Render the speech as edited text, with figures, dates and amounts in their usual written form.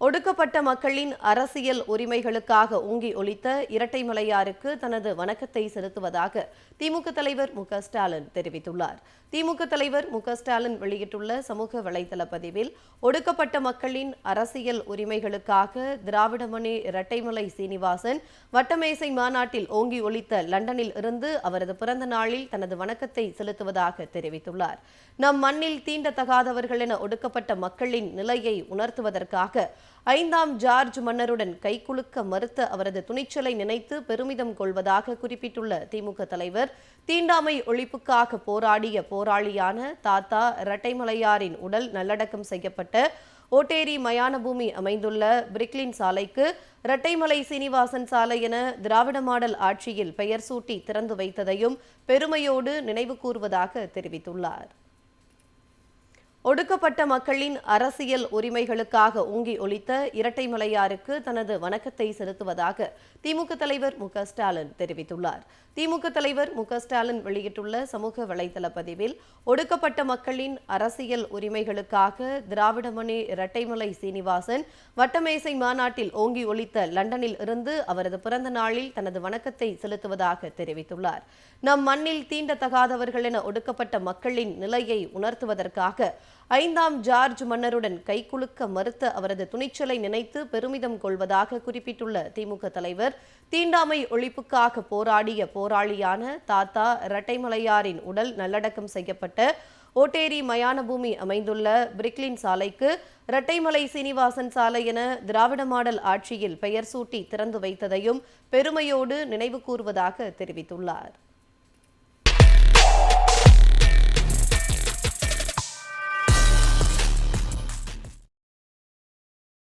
ஒடுக்கப்பட்ட மக்களின் அரசியல் உரிமைகளுக்காக ஓங்கி ஒலித்த இரட்டைமலையாருக்கு தனது வணக்கத்தை செலுத்துவதாக திமுக தலைவர் மு.க.ஸ்டாலின் தெரிவித்துள்ளார். திமுக தலைவர் மு.க.ஸ்டாலின் வெளியிட்டுள்ள சமூக வலைதள பதிவில், ஒடுக்கப்பட்ட மக்களின் அரசியல் உரிமைகளுக்காக திராவிடமணி இரட்டைமலை சீனிவாசன் வட்டமேசை மாநாட்டில் ஓங்கி ஒலித்த லண்டனில் இருந்து அவரது பிறந்த நாளில் தனது வணக்கத்தை செலுத்துவதாக தெரிவித்துள்ளார். நம் மண்ணில் தீண்டத்தகாதவர்கள் என ஒடுக்கப்பட்ட மக்களின் நிலையை உணர்த்துவதற்காக 5ஆம் ஜார்ஜ் மன்னருடன் கைகுலுக்க மறுத்த அவரது துணிச்சலை நினைத்து பெருமிதம் கொள்வதாக குறிப்பிட்டுள்ள திமுக தலைவர், தீண்டாமை ஒழிப்புக்காக போராடிய போராளியான தாத்தா இரட்டைமலையாரின் உடல் நல்லடக்கம் செய்யப்பட்ட ஓட்டேரி மயான பூமி அமைந்துள்ள பிரிக்லின் சாலைக்கு இரட்டைமலை சீனிவாசன் சாலை என திராவிட மாடல் ஆட்சியில் பெயர் சூட்டி திறந்து வைத்ததையும் பெருமையோடு நினைவு கூர்வதாக தெரிவித்துள்ளார். ஒடுக்கப்பட்ட மக்களின் அரசியல் உரிமைகளுக்காக ஓங்கி ஒலித்த இரட்டைமலையாருக்கு தனது வணக்கத்தை செலுத்துவதாக திமுக தலைவர் மு.க.ஸ்டாலின் தெரிவித்துள்ளார். திமுக தலைவர் மு.க.ஸ்டாலின் வெளியிட்டுள்ள சமூக வலைதள பதிவில், ஒடுக்கப்பட்ட மக்களின் அரசியல் உரிமைகளுக்காக திராவிடமணி இரட்டைமலை சீனிவாசன் வட்டமேசை மாநாட்டில் ஓங்கி ஒலித்த லண்டனில் இருந்து அவரது பிறந்த நாளில் தனது வணக்கத்தை செலுத்துவதாக தெரிவித்துள்ளார். நம் மண்ணில் தீண்டத்தகாதவர்கள் என ஒடுக்கப்பட்ட மக்களின் நிலையை உணர்த்துவதற்காக 5ஆம் ஜார்ஜ் மன்னருடன் கைகுலுக்க மறுத்த அவரது துணிச்சலை நினைத்து பெருமிதம் கொள்வதாக குறிப்பிட்டுள்ள திமுக தலைவர், தீண்டாமை ஒழிப்புக்காக போராடிய போராளியான தாத்தா இரட்டைமலையாரின் உடல் நல்லடக்கம் செய்யப்பட்ட ஓட்டேரி மயான பூமி அமைந்துள்ள பிரிக்லின் சாலைக்கு இரட்டைமலை சீனிவாசன் சாலை என திராவிட மாடல் ஆட்சியில் பெயர் சூட்டி திறந்து வைத்ததையும் பெருமையோடு நினைவு கூர்வதாக தெரிவித்துள்ளார்.